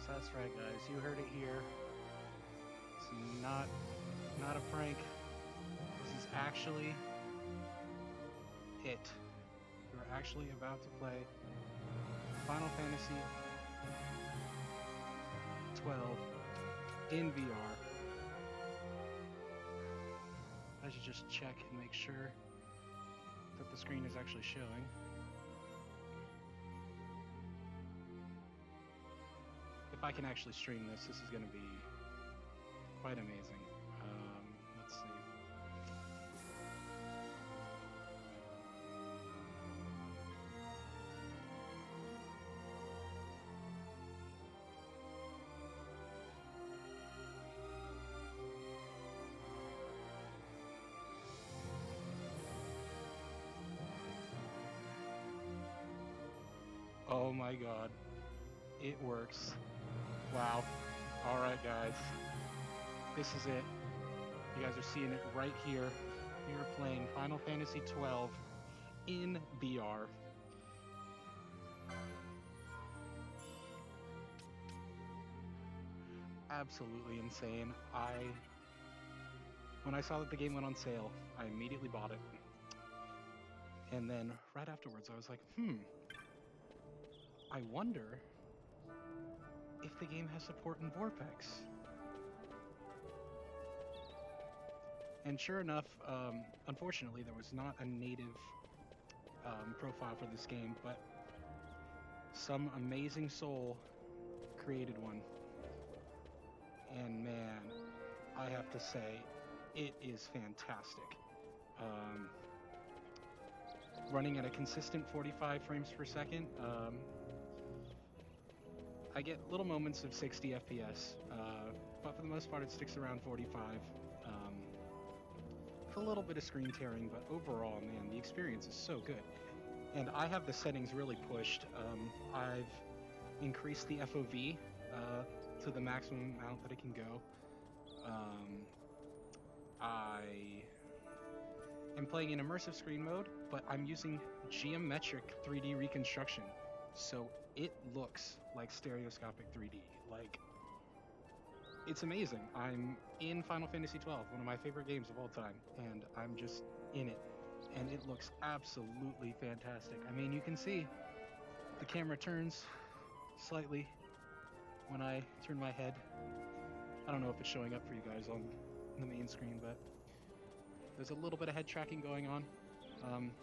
That's right, guys. You heard it here. It's not a prank. This is actually it. You're actually about to play Final Fantasy XII in VR. I should just check and make sure that the screen is actually showing. If I can actually stream this, this is going to be quite amazing. Let's see. Oh my god. It works. Wow. Alright, guys. This is it. You guys are seeing it right here. You're playing Final Fantasy XII in VR. Absolutely insane. When I saw that the game went on sale, I immediately bought it. And then right afterwards, I was like, I wonder if the game has support in VorpX. And sure enough, unfortunately, there was not a native profile for this game, but some amazing soul created one. And man, I have to say, it is fantastic. Running at a consistent 45 frames per second, I get little moments of 60 FPS, but for the most part it sticks around 45. With a little bit of screen tearing, but overall, man, the experience is so good. And I have the settings really pushed. I've increased the FOV to the maximum amount that it can go. I am playing in immersive screen mode, but I'm using geometric 3D reconstruction. So it looks like stereoscopic 3D. Like, it's amazing. I'm in Final Fantasy XII, one of my favorite games of all time, and I'm just in it. And it looks absolutely fantastic. I mean, you can see the camera turns slightly when I turn my head. I don't know if it's showing up for you guys on the main screen, but there's a little bit of head tracking going on.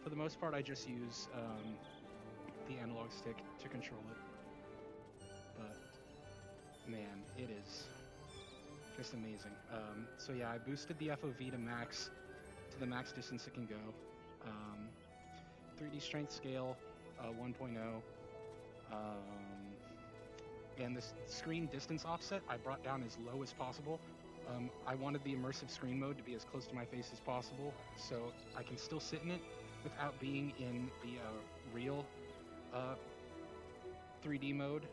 For the most part, I just use the analog stick to control it. But man, it is just amazing. So yeah, I boosted the FOV to max, to the max distance it can go. 3D strength scale 1.0. And the screen distance offset I brought down as low as possible. I wanted the immersive screen mode to be as close to my face as possible, so I can still sit in it without being in the real 3D mode,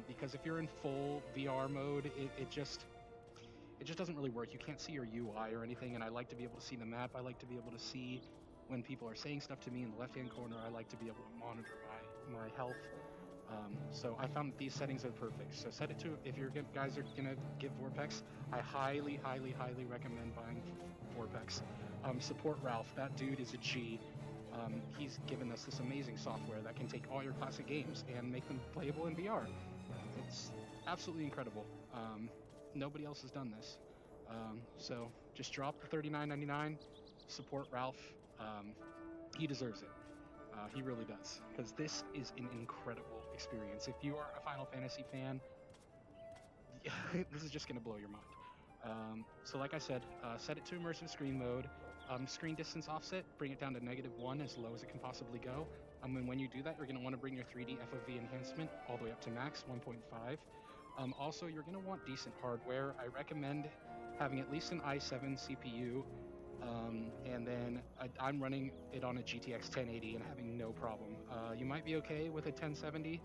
because if you're in full VR mode, it just doesn't really work. You can't see your UI or anything, and I like to be able to see the map. I like to be able to see when people are saying stuff to me in the left-hand corner. I like to be able to monitor my health. So I found that these settings are perfect. So set it to, if you guys are gonna get VorpX, I highly, highly, highly recommend buying VorpX. Support Ralph. That dude is a G. He's given us this amazing software that can take all your classic games and make them playable in VR. It's absolutely incredible. Nobody else has done this. So just drop the $39.99, support Ralph. He deserves it. He really does, because this is an incredible experience. If you are a Final Fantasy fan, this is just going to blow your mind. So like I said, set it to immersive screen mode. Screen distance offset, bring it down to -1, as low as it can possibly go. And when you do that, you're going to want to bring your 3D FOV enhancement all the way up to max, 1.5. Also, you're going to want decent hardware. I recommend having at least an i7 CPU, and then I'm running it on a GTX 1080 and having no problem. You might be okay with a 1070,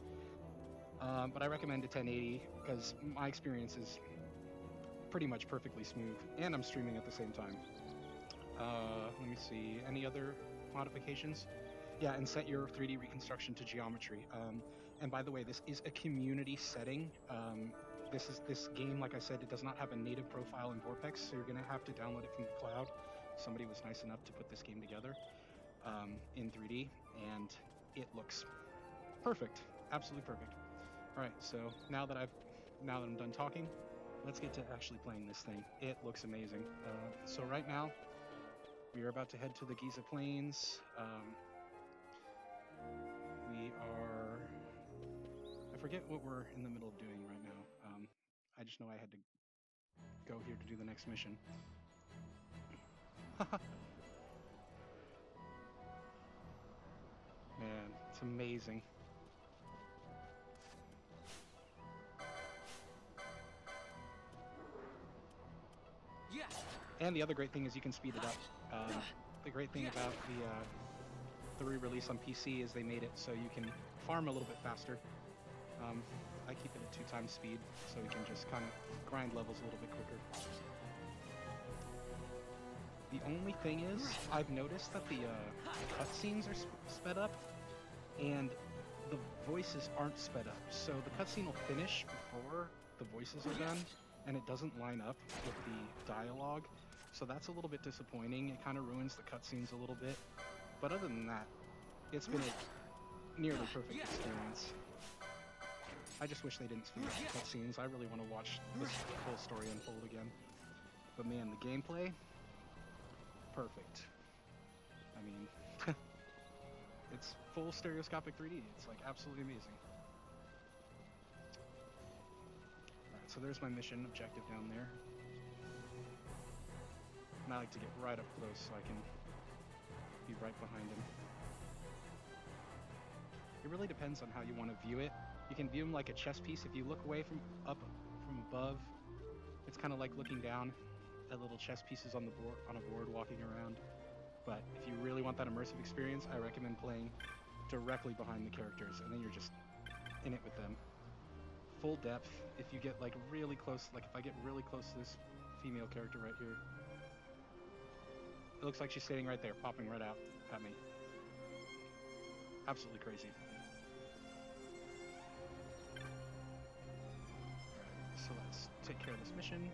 but I recommend a 1080 because my experience is pretty much perfectly smooth, and I'm streaming at the same time. Let me see, any other modifications? Yeah, and set your 3D reconstruction to geometry. And by the way, this is a community setting this game, like I said, it does not have a native profile in VorpX, so you're gonna have to download it from the cloud. Somebody was nice enough to put this game together in 3D, and it looks perfect, absolutely perfect. All right, so now that I'm done talking, let's get to actually playing this thing. It looks amazing. So right now, we are about to head to the Giza Plains. I forget what we're in the middle of doing right now. I just know I had to go here to do the next mission. Man, it's amazing. And the other great thing is you can speed it up. The great thing about the re-release on PC is they made it so you can farm a little bit faster. I keep it at 2 times speed, so we can just kind of grind levels a little bit quicker. The only thing is, I've noticed that the cutscenes are sped up, and the voices aren't sped up. So the cutscene will finish before the voices are done, and it doesn't line up with the dialogue. So that's a little bit disappointing. It kind of ruins the cutscenes a little bit. But other than that, it's been a nearly perfect experience. I just wish they didn't speed up the cutscenes. I really want to watch this whole story unfold again. But man, the gameplay, perfect. I mean, it's full stereoscopic 3D. It's like absolutely amazing. Alright, so there's my mission objective down there. And I like to get right up close so I can be right behind him. It really depends on how you want to view it. You can view him like a chess piece. If you look away from above, it's kind of like looking down at little chess pieces on a board walking around. But if you really want that immersive experience, I recommend playing directly behind the characters, and then you're just in it with them. Full depth. If you get like really close, like if I get really close to this female character right here, it looks like she's sitting right there, popping right out at me. Absolutely crazy. So let's take care of this mission.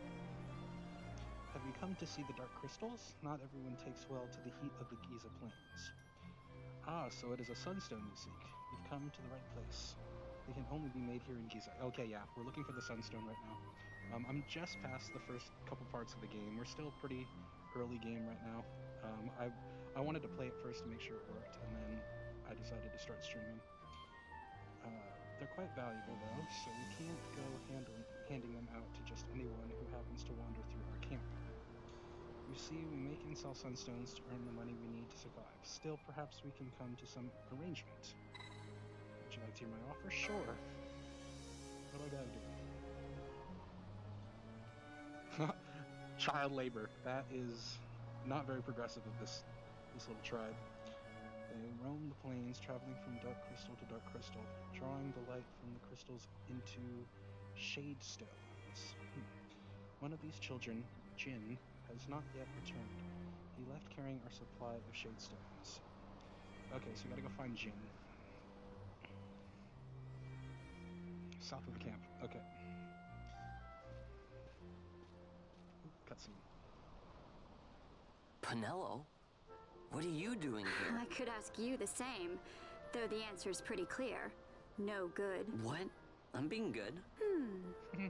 Have you come to see the dark crystals? Not everyone takes well to the heat of the Giza Plains. Ah, so it is a sunstone you seek. You've come to the right place. They can only be made here in Giza. Okay, yeah, we're looking for the sunstone right now. I'm just past the first couple parts of the game. We're still pretty early game right now. I wanted to play it first to make sure it worked, and then I decided to start streaming. They're quite valuable though, so we can't go handing them out to just anyone who happens to wander through our camp. You see, we make and sell sunstones to earn the money we need to survive. Still, perhaps we can come to some arrangement. Would you like to hear my offer? Sure. What do I gotta do? Child labor. That is not very progressive of this little tribe. They roam the plains, traveling from dark crystal to dark crystal, drawing the light from the crystals into shade stones. One of these children, Jin, has not yet returned. He left carrying our supply of shade stones. Okay, so we gotta go find Jin. South of the camp. Okay. Cutscene. Pinello? What are you doing here? I could ask you the same, though the answer's pretty clear. No good. What? I'm being good.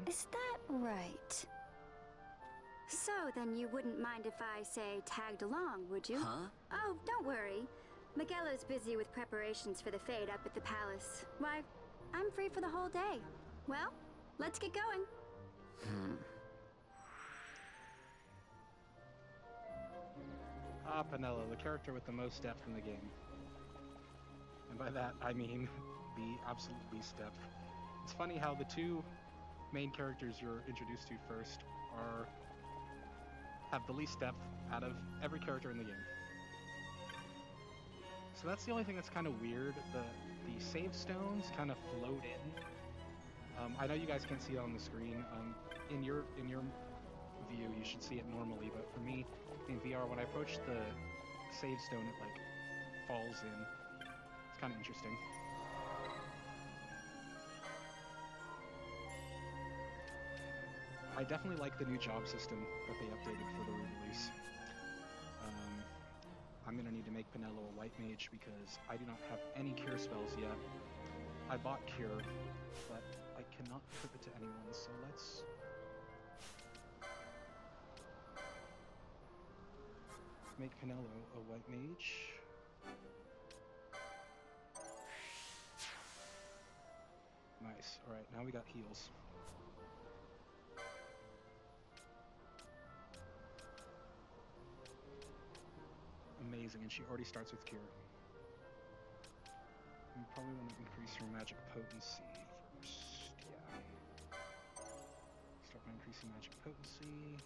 Is that right? So, then you wouldn't mind if I, say, tagged along, would you? Huh? Oh, don't worry. Miguelo's busy with preparations for the fete up at the palace. Why, I'm free for the whole day. Well, let's get going. Ah, Pinello, the character with the most depth in the game. And by that, I mean the absolute least depth. It's funny how the two main characters you're introduced to first have the least depth out of every character in the game. So that's the only thing that's kind of weird. The save stones kind of float in. I know you guys can't see it on the screen. In your view, you should see it normally, but for me, in VR, when I approach the save stone, it like falls in. It's kind of interesting. I definitely like the new job system that they updated for the re-release. I'm gonna need to make Pinello a white mage because I do not have any cure spells yet. I bought cure, but I cannot equip it to anyone, so let's make Pinello a white mage. Nice. Alright, now we got heals. Amazing, and she already starts with cure. You probably want to increase her magic potency first. Yeah. Start by increasing magic potency.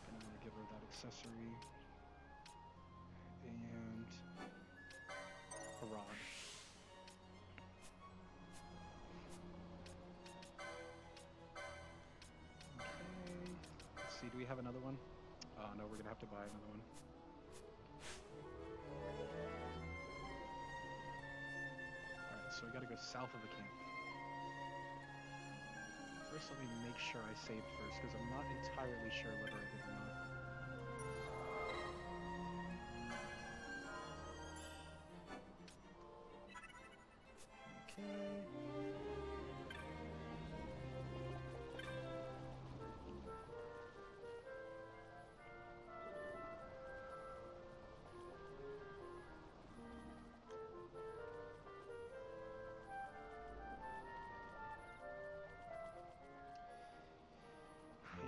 Gonna want to give her that accessory. And a rod. Okay. Let's see, do we have another one? No, we're gonna have to buy another one. Alright, so we gotta go south of the camp. First, let me make sure I saved first, because I'm not entirely sure whether I did or not. Okay.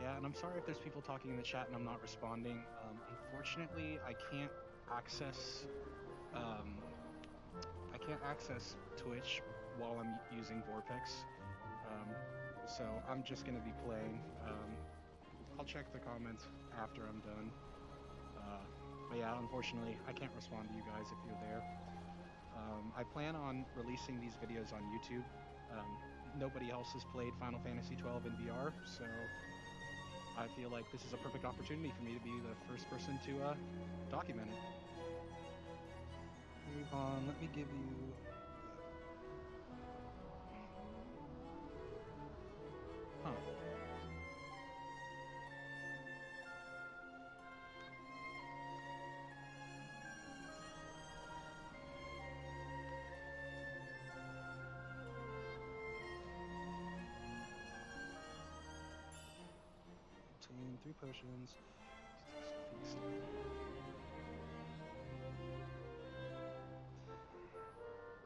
Yeah, and I'm sorry if there's people talking in the chat and I'm not responding. Unfortunately, I can't access Twitch while I'm using VorpX. So I'm just gonna be playing. I'll check the comments after I'm done. But yeah, unfortunately, I can't respond to you guys if you're there. I plan on releasing these videos on YouTube. Nobody else has played Final Fantasy XII in VR, so I feel like this is a perfect opportunity for me to be the first person to document it. Hey Vaughn, let me give you... Huh. Obtain 3 potions.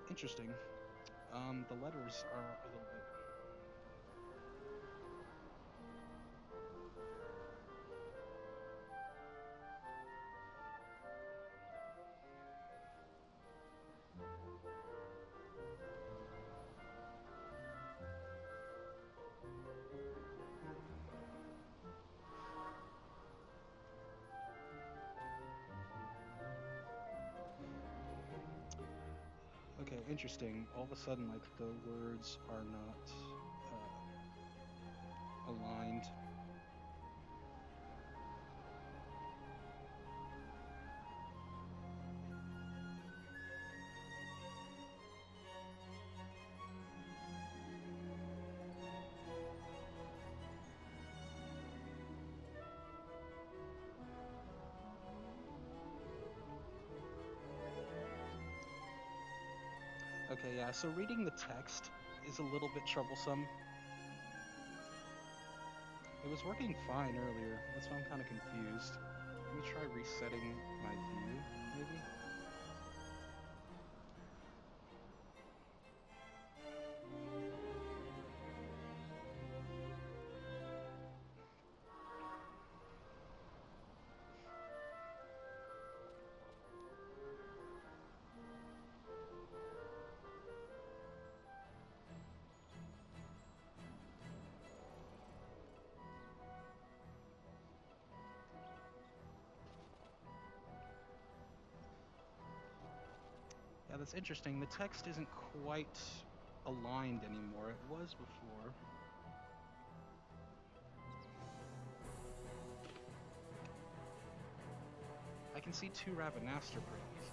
Interesting. The letters are a little bit... Okay, interesting. All of a sudden, like, the words are not aligned. Okay, yeah, so reading the text is a little bit troublesome. It was working fine earlier, that's why I'm kind of confused. Let me try resetting my view, maybe? Yeah, that's interesting. The text isn't quite aligned anymore. It was before. I can see 2 Rabbit Master pretty easily.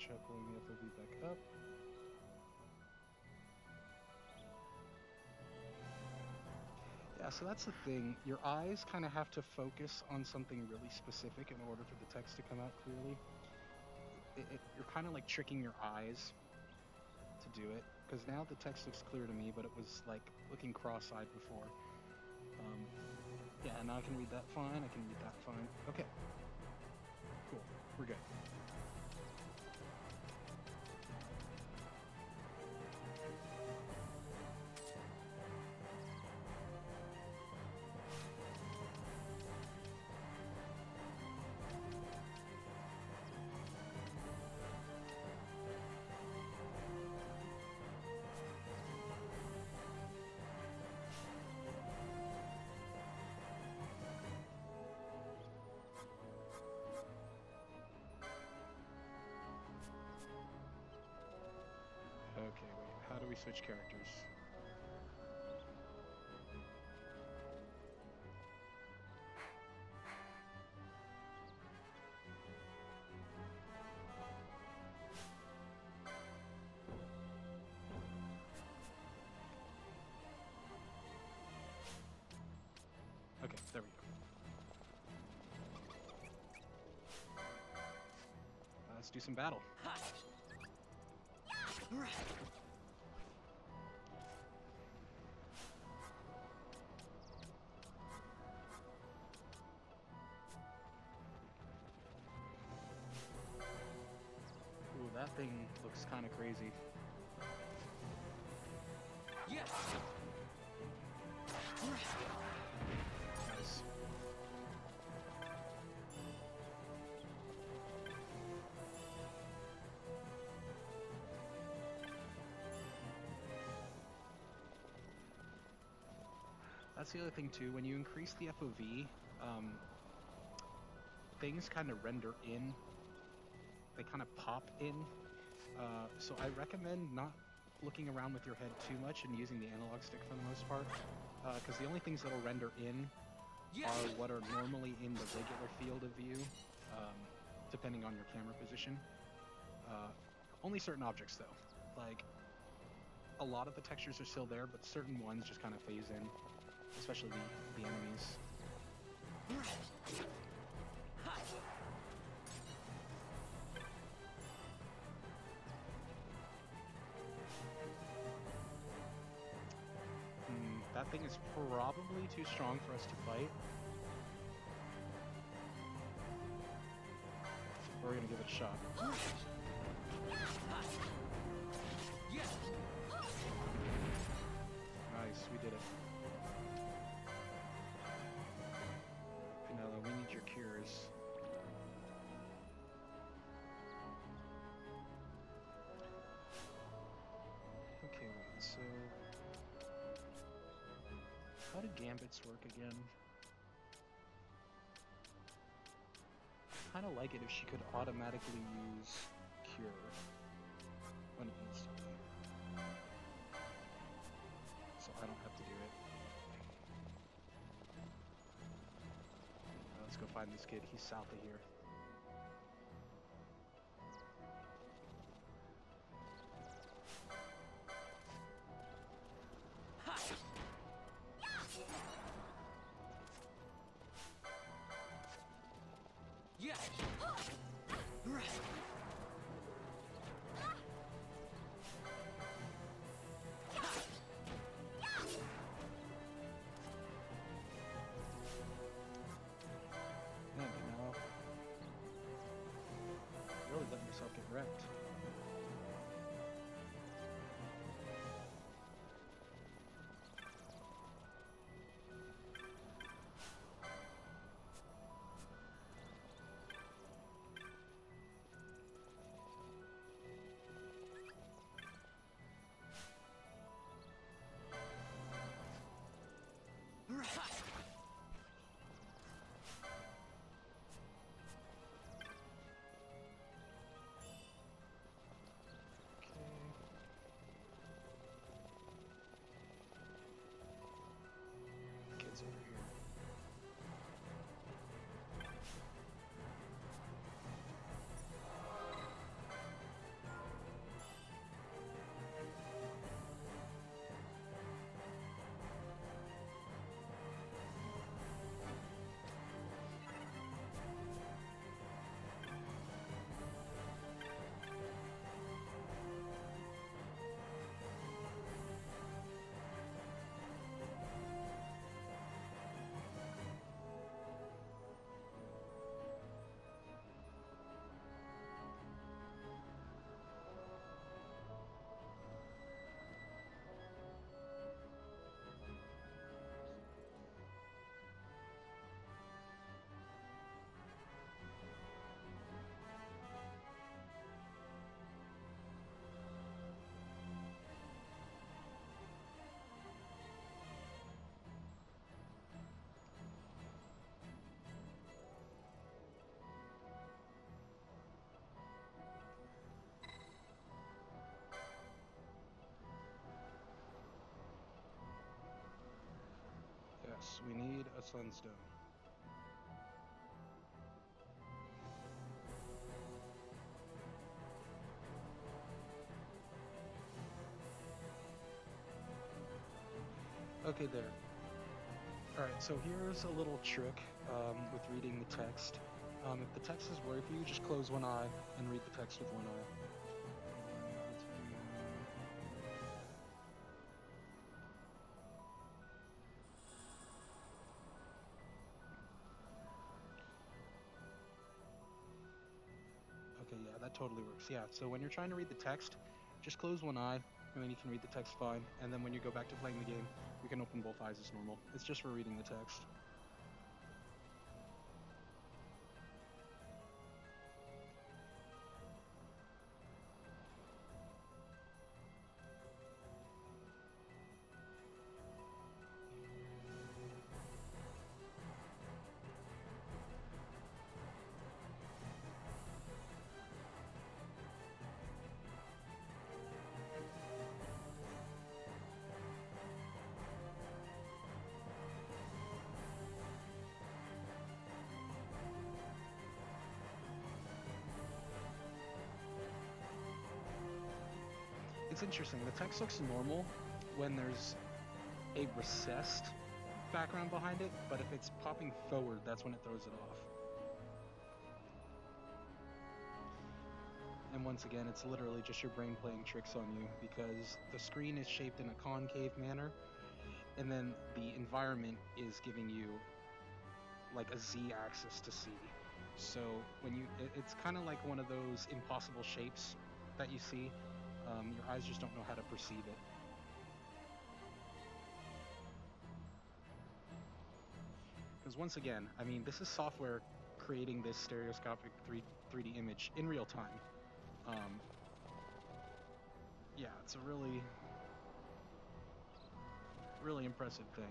try pulling the FOV back up. Yeah, so that's the thing. Your eyes kind of have to focus on something really specific in order for the text to come out clearly. You're kind of like tricking your eyes to do it, because now the text looks clear to me, but it was like looking cross-eyed before. Yeah, now I can read that fine. I can read that fine. Okay. Cool. We're good. Okay, wait, how do we switch characters? Okay, there we go. Let's do some battle. Ooh, that thing looks kind of crazy. Yes. Nice. That's the other thing too, when you increase the FOV, things kind of render in, they kind of pop in, so I recommend not looking around with your head too much and using the analog stick for the most part, because the only things that'll render in are what are normally in the regular field of view, depending on your camera position. Only certain objects though, like a lot of the textures are still there, but certain ones just kind of phase in. Especially the enemies. That thing is probably too strong for us to fight. We're gonna give it a shot. Nice, we did it. We need your cures. Okay, wait, so how do gambits work again? Kinda like it if she could automatically use cure when it needs to be. So I don't have to do it. Let's go find this kid. He's south of here. Really letting yourself get wrecked. Kids over here. So we need a sunstone. Okay, there. Alright, so here's a little trick with reading the text. If the text is blurry for you, just close one eye and read the text with one eye. Okay, yeah, that totally works. Yeah, so when you're trying to read the text, just close one eye, and then you can read the text fine. And then when you go back to playing the game, you can open both eyes as normal. It's just for reading the text. It's interesting, the text looks normal when there's a recessed background behind it, but if it's popping forward, that's when it throws it off. And once again, it's literally just your brain playing tricks on you, because the screen is shaped in a concave manner, and then the environment is giving you like a Z-axis to see. So when it's kind of like one of those impossible shapes that you see. Your eyes just don't know how to perceive it. Because once again, I mean, this is software creating this stereoscopic 3D image in real time. Yeah, it's a really, really impressive thing.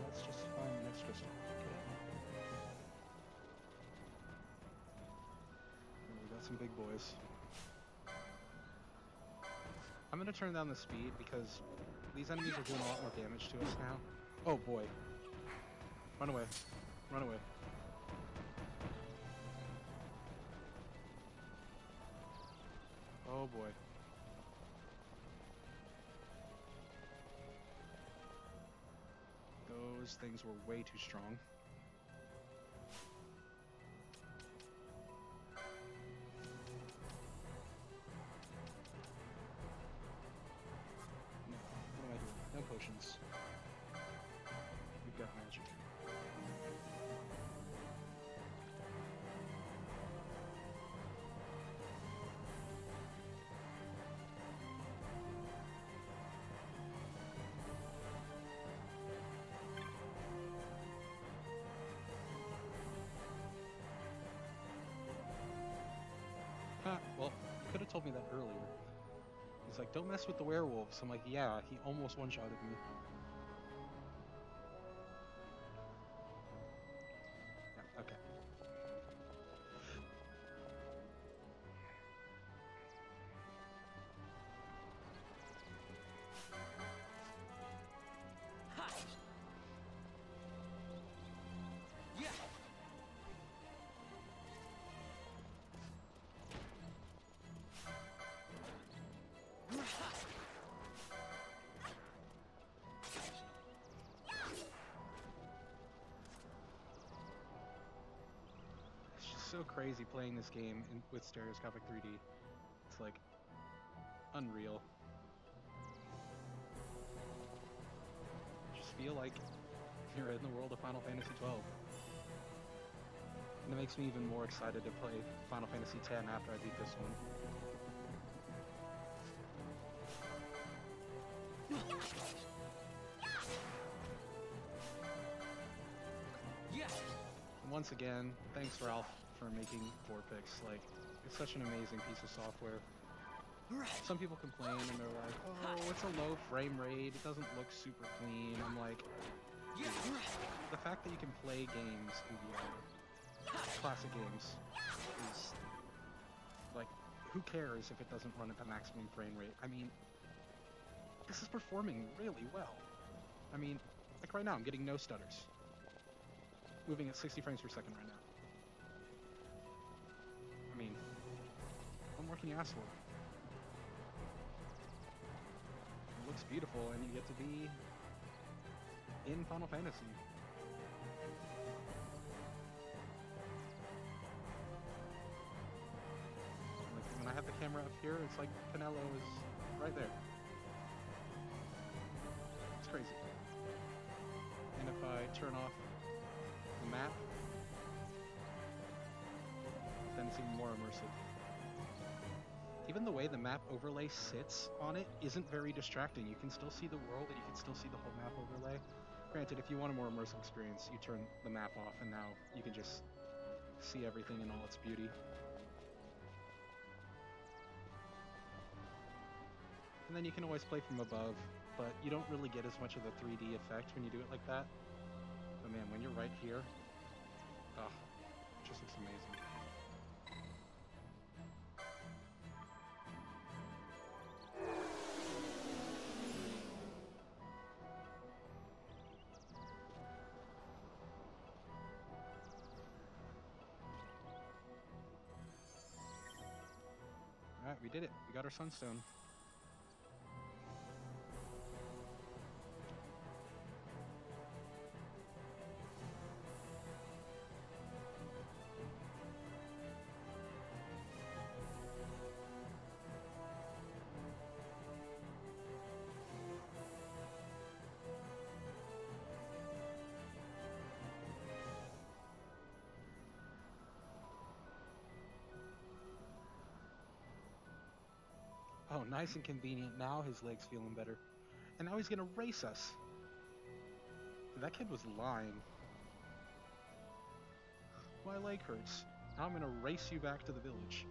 Let's just find the next crystal. Okay. We got some big boys. I'm gonna turn down the speed because these enemies are doing a lot more damage to us now. Oh boy. Run away. Run away. Oh boy. Those things were way too strong. No, what am I doing? No potions. We've got magic. Well, you could have told me that earlier. He's like, don't mess with the werewolves. I'm like, yeah, he almost one-shotted me. Yeah, okay. So crazy playing this game with stereoscopic 3D. It's like unreal. Just feel like you're in the world of Final Fantasy XII. And it makes me even more excited to play Final Fantasy X after I beat this one. And once again, thanks Ralph for making VorpX. Like, such an amazing piece of software. Some people complain and they're like, oh, it's a low frame rate, it doesn't look super clean. I'm like, the fact that you can play games in VR, classic games, is like, who cares if it doesn't run at the maximum frame rate? I mean, this is performing really well. I mean, like right now, I'm getting no stutters. Moving at 60 frames per second right now. I mean, what more can you ask for? It looks beautiful, and you get to be in Final Fantasy. Like, when I have the camera up here, it's like Pinello is right there. It's crazy. And if I turn off the map, then it's even more immersive. Even the way the map overlay sits on it isn't very distracting. You can still see the world and you can still see the whole map overlay. Granted, if you want a more immersive experience, you turn the map off and now you can just see everything in all its beauty. And then you can always play from above, but you don't really get as much of the 3D effect when you do it like that. But man, when you're right here, oh, it just looks amazing. Alright, we did it. We got our sunstone. Oh, nice and convenient. Now his leg's feeling better. And now he's gonna race us. That kid was lying. My leg hurts. Now I'm gonna race you back to the village.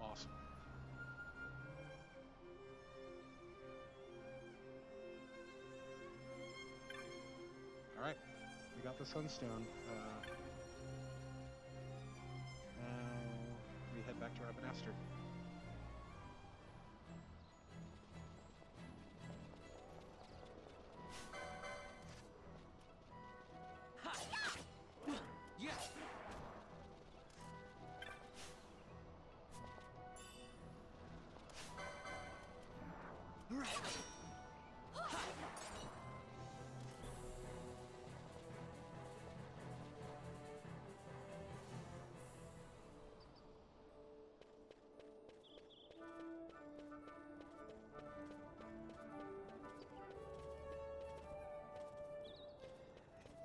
Awesome. Alright, we got the sunstone. Now we head back to Rabanastre.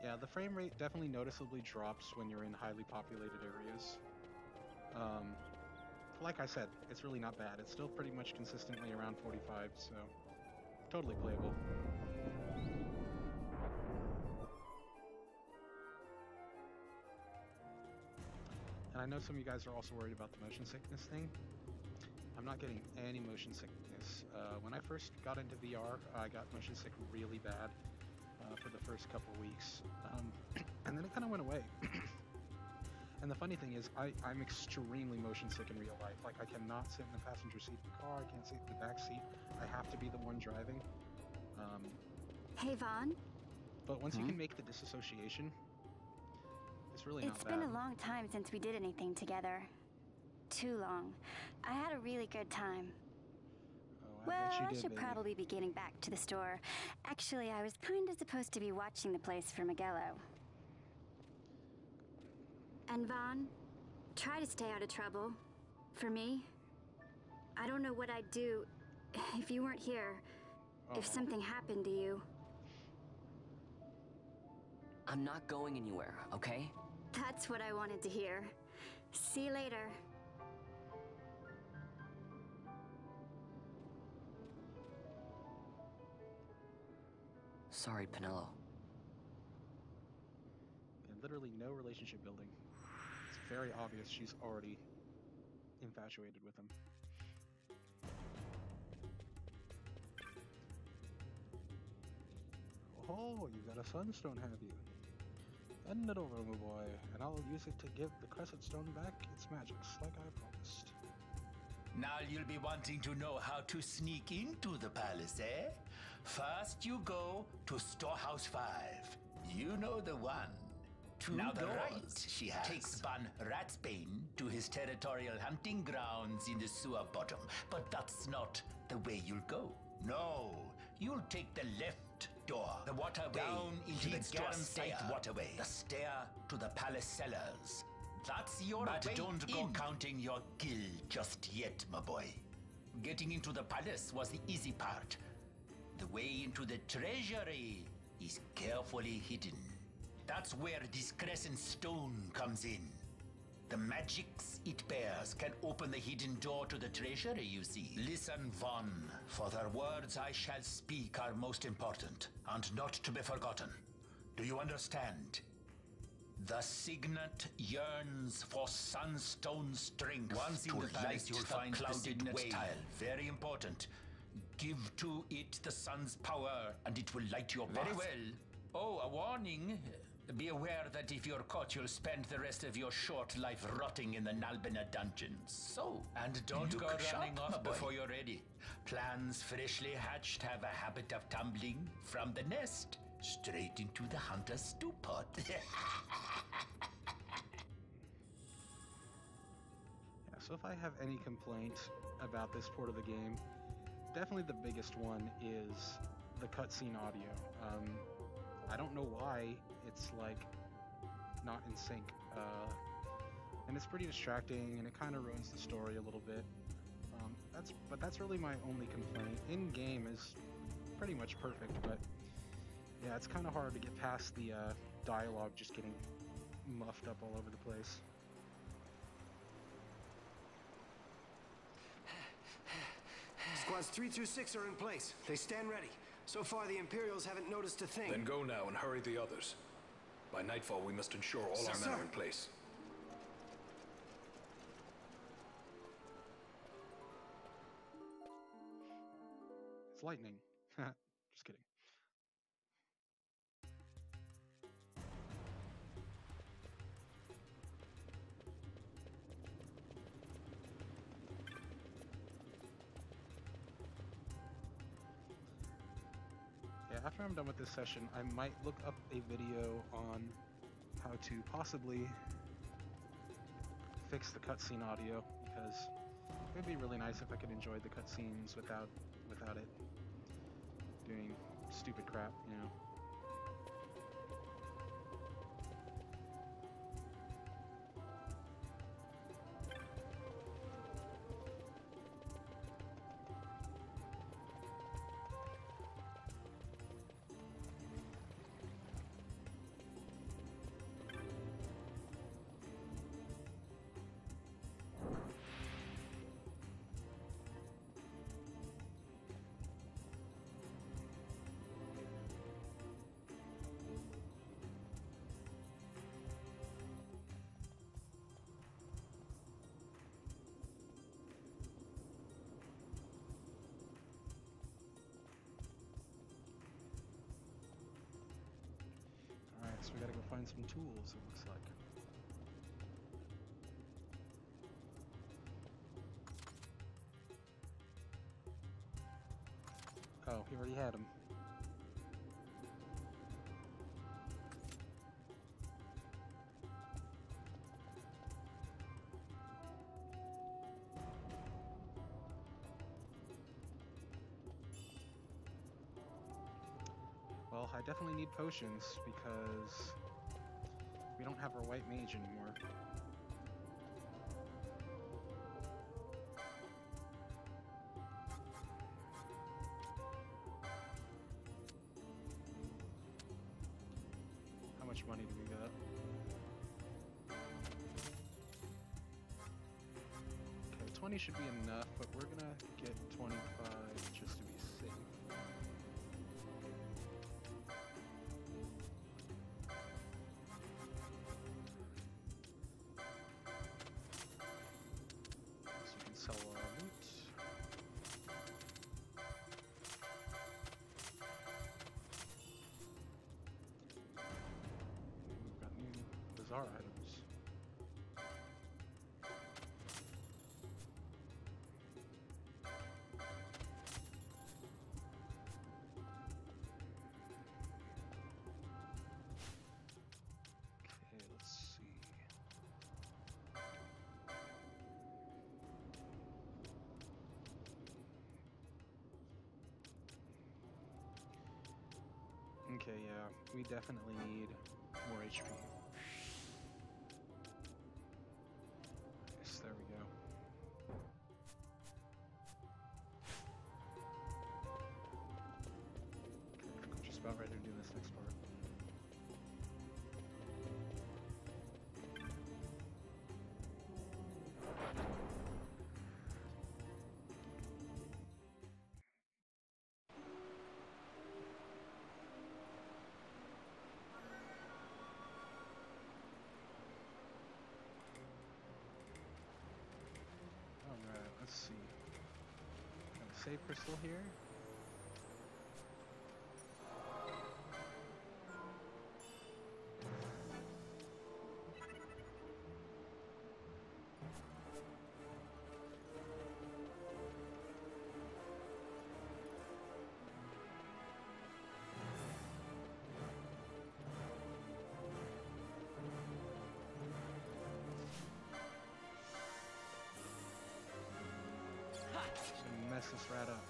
Yeah, the frame rate definitely noticeably drops when you're in highly populated areas. Like I said, it's really not bad. It's still pretty much consistently around 45, so totally playable. And I know some of you guys are also worried about the motion sickness thing. I'm not getting any motion sickness. When I first got into VR, I got motion sick really bad for the first couple weeks, and then it kind of went away. And the funny thing is, I'm extremely motion sick in real life. Like, I cannot sit in the passenger seat of the car, I can't sit in the back seat, I have to be the one driving. Hey, Vaughn? But once you can make the disassociation, it's really not bad. It's been a long time since we did anything together. Too long. I had a really good time. Oh, I should baby. probably be getting back to the store. Actually, I was kinda supposed to be watching the place for Miguelo. And Vaughn, try to stay out of trouble. For me, I don't know what I'd do if you weren't here. If something happened to you. I'm not going anywhere, okay? That's what I wanted to hear. See you later. Sorry, Penelo. And literally no relationship building. It's very obvious she's already infatuated with him. Oh, you got a sunstone, have you? Bend it over, my boy, and I'll use it to give the crescent stone back its magics, like I promised. Now you'll be wanting to know how to sneak into the palace, eh? First you go to Storehouse 5. You know the one. Now the right she takes Ban Ratsbane to his territorial hunting grounds in the sewer bottom. But that's not the way you'll go. No, you'll take the left door. The waterway down into the Garden waterway. The stair to the palace cellars. That's your way. But don't go counting your gil just yet, my boy. Getting into the palace was the easy part. The way into the treasury is carefully hidden. That's where this crescent stone comes in. The magics it bears can open the hidden door to the treasury, you see. Listen, Von, for the words I shall speak are most important, and not to be forgotten. Do you understand? The signet yearns for sunstone strength. Once in the palace, you'll find the signet tile. Very important. Give to it the sun's power, and it will light your path. Very well. Oh, a warning. Be aware that if you're caught, you'll spend the rest of your short life rotting in the Nalbina dungeons. So, and don't go running off before you're ready. Plans freshly hatched have a habit of tumbling from the nest straight into the hunter's stew pot. Yeah, so if I have any complaint about this port of the game, definitely the biggest one is the cutscene audio. I don't know why it's like not in sync, and it's pretty distracting, and it kind of ruins the story a little bit. But that's really my only complaint. In game is pretty much perfect, but yeah, it's kind of hard to get past the dialogue just getting muffed up all over the place. Squads 3 through 6 are in place. They stand ready. So far, the Imperials haven't noticed a thing. Then go now and hurry the others. By nightfall, we must ensure all our men are in place. It's lightning. Just kidding. Yeah, after I'm done with this session, I might look up a video on how to possibly fix the cutscene audio, because it would be really nice if I could enjoy the cutscenes without it doing stupid crap, you know. So we gotta go find some tools, it looks like. Oh, he already had them. Well, I definitely need potions because we don't have our white mage anymore. How much money do we got? 20 should be enough, but we're gonna get 25 just to be safe. So we can sell our loot. We've got new bizarre items. Okay, yeah, we definitely need more HP. Yes, there we go. Okay, I'm just about ready to do this next part. Alright, let's see. Got a save crystal here. Just gonna mess this rat up.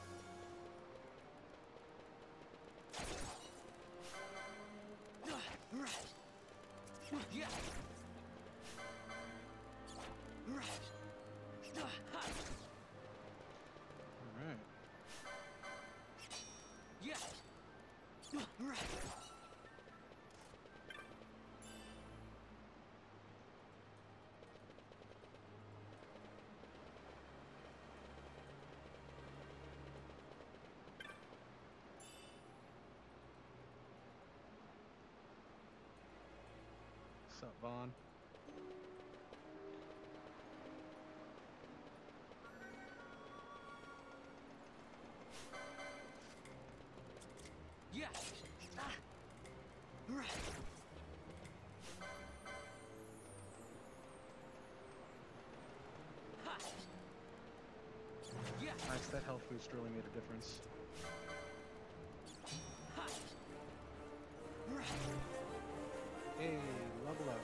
Alright. What's up, Vaughn? Nice, that health boost really made a difference. Hey, level up.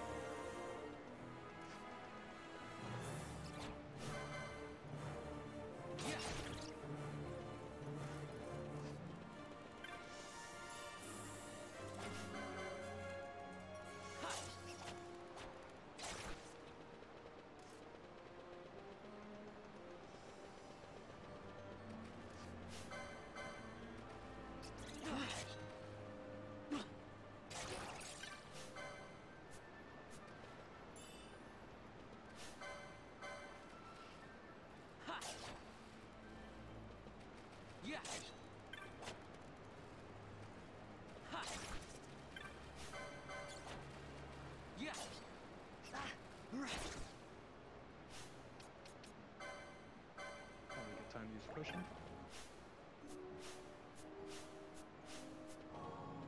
Probably a good time to use a potion.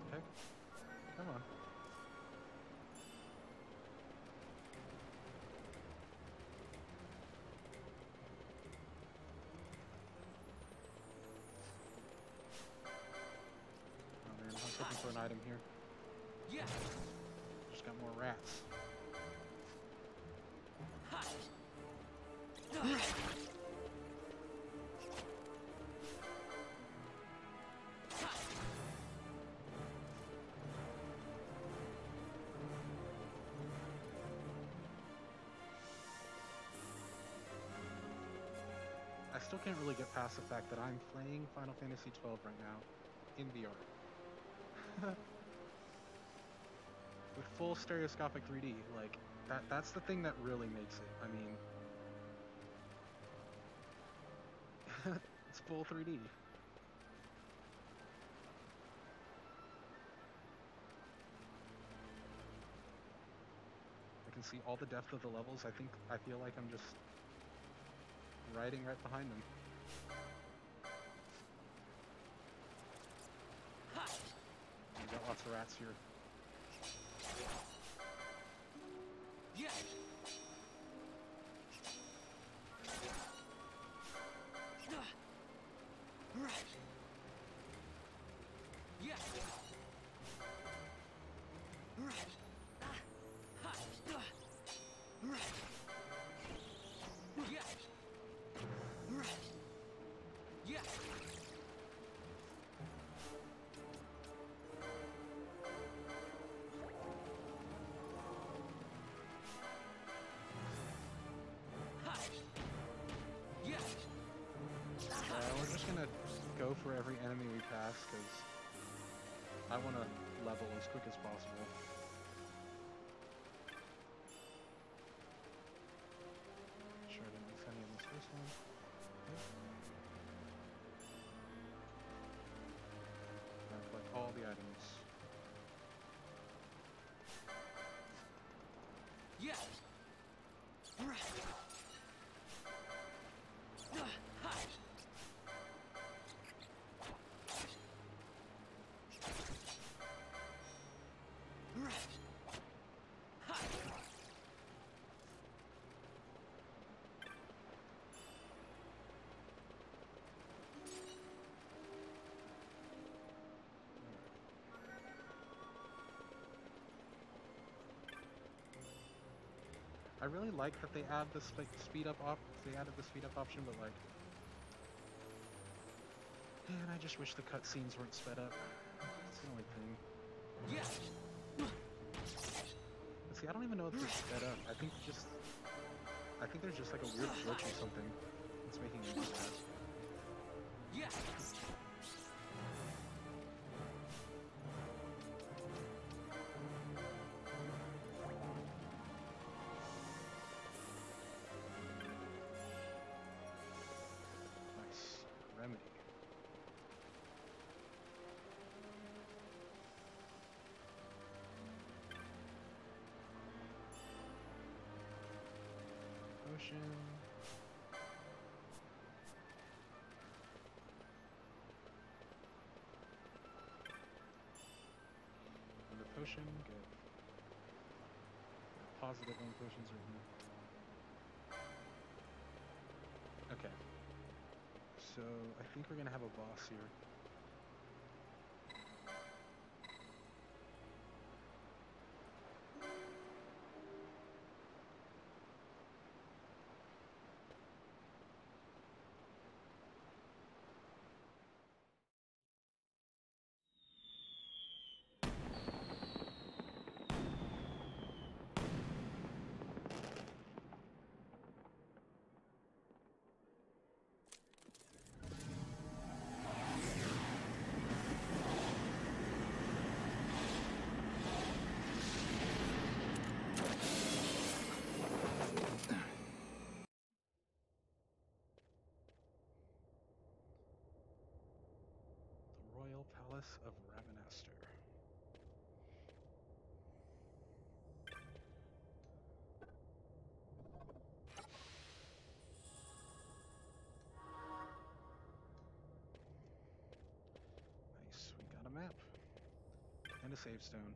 Okay, come on. Oh man, I was looking for an item here. Just got more rats. I still can't really get past the fact that I'm playing Final Fantasy XII right now in VR. With full stereoscopic 3D, like that's the thing that really makes it. I mean, It's full 3D. I can see all the depth of the levels. I feel like I'm just riding right behind them. We got lots of rats here. Yeah. Right. Yeah. Right. Right. Yeah. Right. Yeah. We're just gonna go for every enemy we pass, because I want to level as quick as possible. Sure I didn't miss any in this first one. Yep. Gotta collect all the items. Yeah. Right. I really like that they add this like speed up added the speed up option, but like, man, I just wish the cutscenes weren't sped up. That's the only thing. Yeah. But see, I don't even know if they're sped up. I think there's just like a weird glitch or something that's making it do that. Yeah. Nice. Remedy. Potion. Another potion, good. Positive on potions written. Okay. So I think we're gonna have a boss here. Palace of Ravenaster. Nice, we got a map. And a save stone.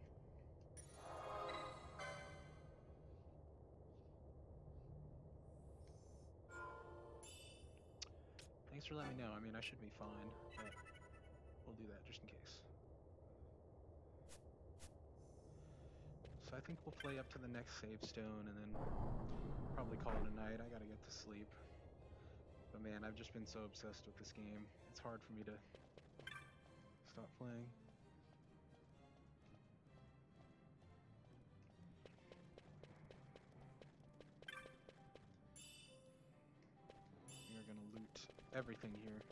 Thanks for letting me know. I mean, I should be fine, but we'll do that just in case. So I think we'll play up to the next save stone and then probably call it a night. I gotta get to sleep. But man, I've just been so obsessed with this game. It's hard for me to stop playing. We are gonna loot everything here.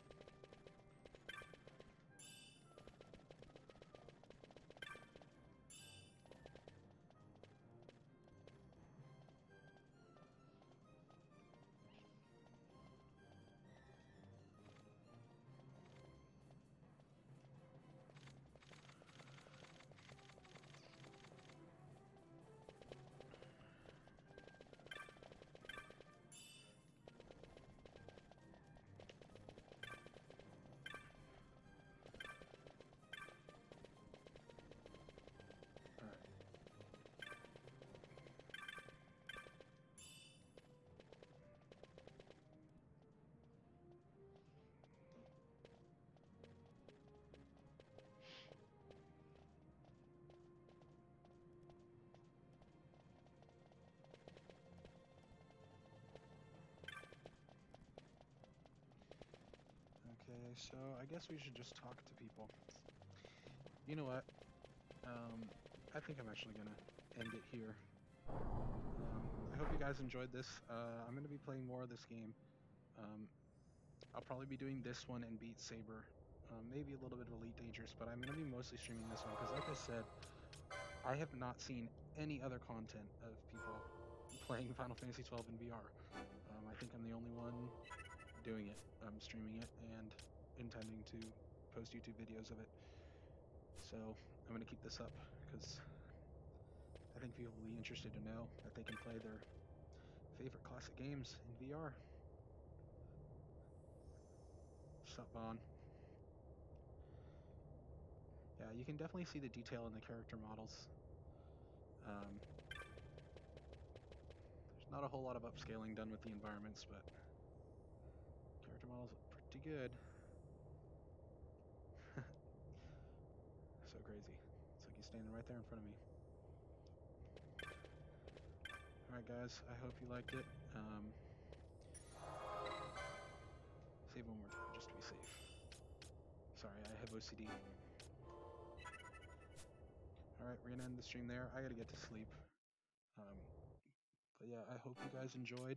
so I guess we should just talk to people. You know what? I think I'm actually gonna end it here. I hope you guys enjoyed this. I'm gonna be playing more of this game. I'll probably be doing this one and Beat Saber. Maybe a little bit of Elite Dangerous, but I'm gonna be mostly streaming this one because, like I said, I have not seen any other content of people playing Final Fantasy XII in VR. I think I'm the only one doing it. I'm streaming it and intending to post YouTube videos of it. So I'm going to keep this up because I think people will be interested to know that they can play their favorite classic games in VR. Sup, Vaughn? Yeah, you can definitely see the detail in the character models. There's not a whole lot of upscaling done with the environments, but character models look pretty good. So crazy. It's like he's standing right there in front of me. Alright guys, I hope you liked it. Save one more time just to be safe. Sorry, I have OCD. Alright, we're gonna end the stream there. I gotta get to sleep. But yeah, I hope you guys enjoyed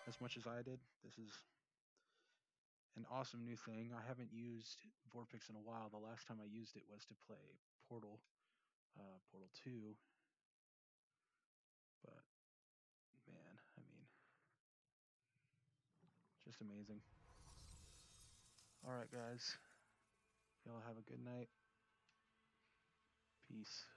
as much as I did. This is an awesome new thing. I haven't used VorpX in a while. The last time I used it was to play Portal 2. But man, I mean, just amazing. Alright guys, y'all have a good night. Peace.